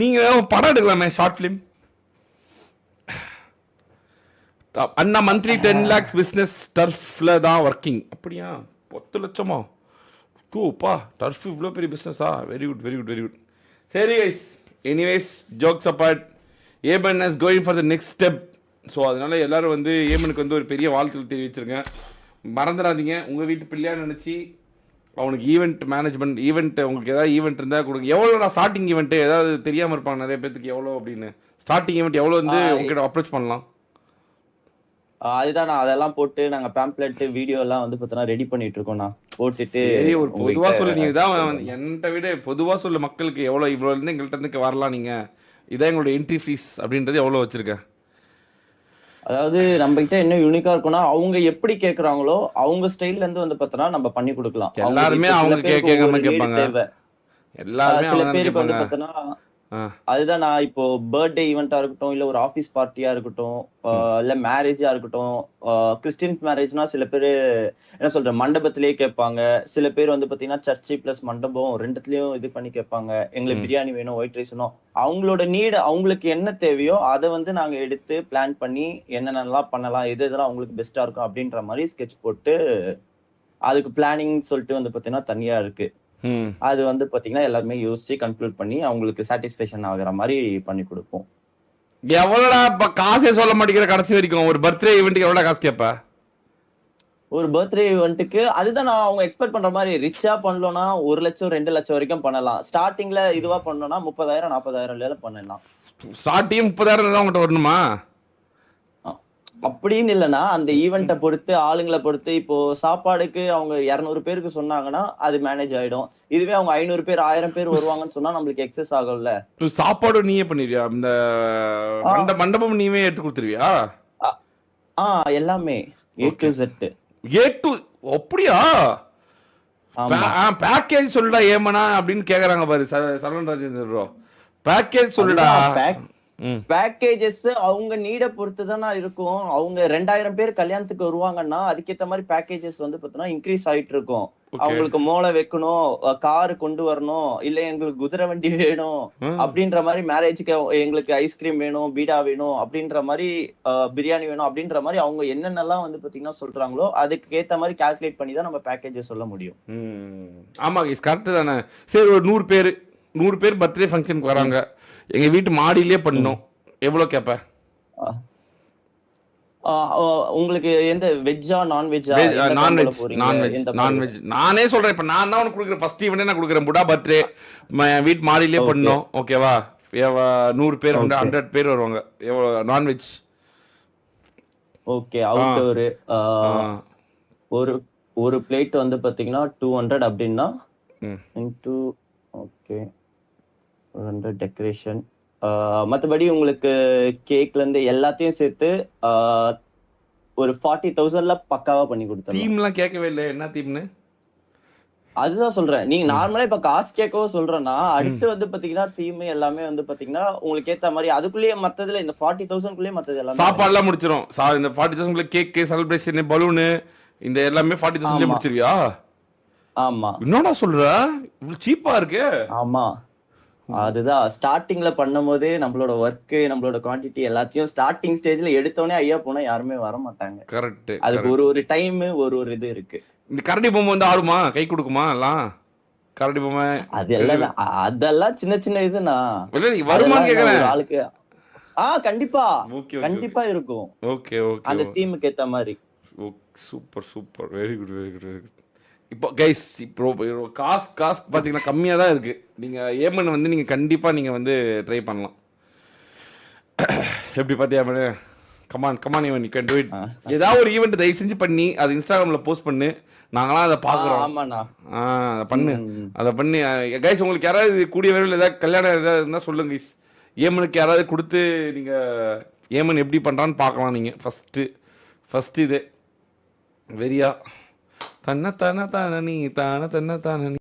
நீங்கள் படம் எடுக்கலாமே short film. அண்ணா monthly 10 lakhs business டர்ஃபில் தான் ஒர்க்கிங். அப்படியா? 10 லட்சமா? டூப்பா, டர்ஃப் இவ்வளோ பெரிய பிஸ்னஸா? Very good very good very good. சரி கைஸ், எனிவேஸ் ஜோக்ஸ் அப்பார்ட், ஏமன் is going for the next step. So அதனால் எல்லோரும் வந்து ஏமனுக்கு வந்து ஒரு பெரிய வாழ்த்துக்கள் தெரிவிச்சிருக்கேன். மறந்துடாதீங்க, உங்கள் வீட்டு பிள்ளையாக நினச்சி அவனுக்கு ஈவெண்ட் மேனேஜ்மெண்ட், உங்களுக்கு ஏதாவது ஈவெண்ட் இருந்தால் கொடுங்க. எவ்வளோடா ஸ்டார்டிங் ஈவெண்ட்டு? ஏதாவது தெரியாமல் இருப்பாங்க நிறைய பேருக்கு எவ்வளோ அப்படின்னு. ஸ்டார்டிங் ஈவெண்ட் எவ்வளோ வந்து உங்ககிட்ட அப்ரோச் பண்ணலாம்? அதுதான் நான் அதெல்லாம் போட்டு நாங்கள் பேம்ப்ளெட் வீடியோ எல்லாம் வந்து பார்த்தோன்னா ரெடி பண்ணிட்டு இருக்கோம். நான் போட்டுட்டு ஒரு பொதுவாக சொல்லு. நீங்கள் தான் என்கிட்ட விட பொதுவாக சொல்ல மக்களுக்கு எவ்வளோ இவ்வளோ இருந்து எங்கள்கிட்ட இருந்து வரலாம். நீங்கள் இதான் எங்களோட என்ட்ரி ஃபீஸ் அப்படின்றது எவ்வளோ வச்சுருக்கேன்? அதாவது நம்ம கிட்ட என்ன யூனிக்கா இருக்கும்னா, அவங்க எப்படி கேக்குறாங்களோ அவங்க ஸ்டைல்ல இருந்து வந்து பார்த்தோன்னா நம்ம பண்ணி கொடுக்கலாம். எல்லாருமே அவங்க கேட்பாங்க. எல்லாருமே சில பேருக்கு வந்து பார்த்தோன்னா அதுதான், நான் இப்போ பர்த்டே ஈவெண்டா இருக்கட்டும், இல்ல ஒரு ஆபீஸ் பார்ட்டியா இருக்கட்டும், இல்ல மேரேஜா இருக்கட்டும். கிறிஸ்டின் மேரேஜ்னா சில பேர் என்ன சொல்ற மண்டபத்திலேயே கேட்பாங்க. சில பேர் வந்து பாத்தீங்கன்னா சர்ச்சு பிளஸ் மண்டபம் ரெண்டுத்துலயும் இது பண்ணி கேட்பாங்க. எங்களுக்கு பிரியாணி வேணும், ஒயிட் ரைஸ் வேணும். அவங்களோட நீடு, அவங்களுக்கு என்ன தேவையோ அதை வந்து நாங்க எடுத்து பிளான் பண்ணி என்னென்னலாம் பண்ணலாம், எது எதெல்லாம் அவங்களுக்கு பெஸ்டா இருக்கும் அப்படின்ற மாதிரி ஸ்கெட்ச் போட்டு அதுக்கு பிளானிங் சொல்லிட்டு வந்து பாத்தீங்கன்னா தனியா இருக்கு. அது வந்து பாத்தீங்கன்னா எல்லாருமே யோசிச்சு கன்க்ளூட் பண்ணி அவங்களுக்கு சாட்டிஸ்பேக்ஷன் ஆகுற மாதிரி பண்ணி கொடுப்போம். எவ்வளோடா இப்ப காசே சொல்ல மாட்டேங்கிற கடைசி வரைக்கும்? ஒரு பர்த்டே ஈவென்ட்க்கு எவ்வளவு காசு கேப்ப? ஒரு பர்த்டே ஈவென்ட்டுக்கு அதுதான் நான் அவங்க எக்ஸ்பெக்ட் பண்ற மாதிரி ரிச்சா பண்ணலன்னா 1 லட்சம் 2 லட்சம் வரைக்கும் பண்ணலாம். ஸ்டார்டிங்ல இதுவா பண்ணோம்னா 30,000 40,000 பண்ணலாம். ஸ்டார்டிங் 30,000 தான் உங்கள்கிட்ட வரணுமா? அப்படின்னு இல்லைன்னா அந்த ஈவெண்ட்டை பொறுத்து, ஆளுங்களை பொறுத்து. இப்போ சாப்பாடுக்கு அவங்க 200 பேருக்கு சொன்னாங்கன்னா அது மேனேஜ் ஆயிடும். இதுவே அவங்க 500 பேர் 1000 பேர் வருவாங்கன்னு சொன்னா நம்மளுக்கு எக்ஸஸ் ஆகும்ல. சாப்பாடு நீயே பண்ணிடுவியா? இந்த மண்டபம் நீவே எடுத்து கொடுத்துருவியா? எல்லாமே A to Z. அப்படியா? பேக்கேஜ் சொல்லுடா ஏமனா அப்படின்னு கேக்குறாங்க பாரு சரவணன் ராஜேந்திர. பேக்கேஜ் சொல்லுடா. பேக்கேஜஸ் அவங்க நீட பொறுத்து தானே இருக்கும். அவங்க 2000 பேர் கல்யாணத்துக்கு வருவாங்கன்னா அதுக்கேற்ற மாதிரி பேக்கேஜஸ் வந்து பார்த்தோன்னா இன்க்ரீஸ் ஆயிட்டு இருக்கும். அவங்களுக்கு மோளை வைக்கணும், காரு கொண்டு வரணும், இல்ல எங்களுக்கு குதிரை வண்டி வேணும் அப்படின்ற மாதிரி, மேரேஜுக்கு எங்களுக்கு ஐஸ்கிரீம் வேணும், பீடா வேணும் அப்படின்ற மாதிரி, பிரியாணி வேணும் அப்படின்ற மாதிரி அவங்க என்னென்னலாம் வந்து பாத்தீங்கன்னா சொல்றாங்களோ அதுக்கு ஏத்த மாதிரி கால்குலேட் பண்ணி தான் நம்ம பேக்கேஜஸ் சொல்ல முடியும். ஆமா, கரெக்ட் தானே. சரி, ஒரு 100 பேர் பர்த்டே ஃபங்க்ஷனுக்கு வராங்க, எங்க வீட்டு மாடியிலே பண்ணணும், எவ்வளவு கேப்ப? உங்களுக்கு எந்த வெஜ்ஜா நான்வெஜ்ஜா? நான்வெஜ். நானே சொல்றேன், இப்ப நான் தான் உனக்கு கொடுக்குறேன். ஃபர்ஸ்ட் ஈவென்ட் நான் கொடுக்குறேன். புடா பர்த்டே வீட்டு மாடியிலே பண்ணணும், ஓகேவா? 100 பேர் 100 பேர் வருவாங்க. எவ்வளவு நான்வெஜ்? ஓகே, அவுட்டோர் ஒரு பிளேட் வந்து பாத்தீங்கன்னா 200 அப்படின்னா இன்டு ஓகே 100 டெக்கரேஷன். மற்றபடி உங்களுக்கு கேக்ல இருந்து எல்லாத்தையும் சேர்த்து ஒரு 40,000ல பக்காவா பண்ணி கொடுத்தேன். தீம்லாம் கேட்கவே இல்லை, என்ன தீம்னு? அதுதான் சொல்றேன். நீங்க நார்மலா இப்ப காசு கேட்கவும் சொல்றேன்னா, அடுத்து வந்து பாத்தீங்கன்னா தீம் எல்லாமே வந்து பாத்தீங்கன்னா உங்களுக்கு ஏத்த மாதிரி அதுக்குள்ளேயே மத்ததுல இந்த 40,000க்குள்ளேயே மத்தது எல்லாம் சாப்பாடுலாம் முடிச்சிடும். இந்த 40,000 கேக், செலிப்ரேஷன், பலூனு, இந்த எல்லாமே 40,000 முடிச்சிருவியா? ஆமா. என்னடா சொல்ற, இவ்வளவு சீப்பா இருக்கு? ஆமா, அதுதான் ஸ்டார்டிங்ல பண்ணும் போதே நம்மளோட ஒர்க், நம்மளோட குவான்டிட்டி எல்லாத்தையும் ஸ்டார்டிங் ஸ்டேஜ்ல எடுத்தோடனே ஐயா போனா யாருமே வர மாட்டாங்க. கரெக்ட். அதுக்கு ஒரு டைம் ஒரு இது இருக்கு. இந்த கரடி பொம்மை வந்து ஆடுமா, கை கொடுக்குமா? எல்லாம் கரடி பொம்மை அதெல்லாம் சின்ன சின்ன இதுனா வருமானு கேக்குறேன் ஆளுக்கு. கண்டிப்பா கண்டிப்பா இருக்கும். ஓகே ஓகே, அந்த தீமுக்கு ஏத்த மாதிரி. Super super, very good very good very good. இப்போ கைஸ், இப்போ காசு பார்த்தீங்கன்னா கம்மியாக தான் இருக்குது. நீங்கள் ஏமன் வந்து நீங்கள் கண்டிப்பாக நீங்கள் வந்து ட்ரை பண்ணலாம். எப்படி பார்த்தியா menu? Come on even, you can to it. ஏதாவது ஒரு ஈவெண்ட் தயவு செஞ்சு பண்ணி அதை இன்ஸ்டாகிராமில் போஸ்ட் பண்ணு, நாங்களாம் அதை பார்க்குறோம். அதை பண்ணி கைஸ். உங்களுக்கு யாராவது கூடிய விரைவில் ஏதாவது கல்யாணம் ஏதாவது இருந்தால் சொல்லுங்க கைஸ். ஏமனுக்கு யாராவது கொடுத்து நீங்கள் ஏமன் எப்படி பண்ணுறான்னு பார்க்கலாம். நீங்கள் ஃபஸ்ட்டு இது வெரியா தன்ன தான தான நீ தான தன்ன தான நீ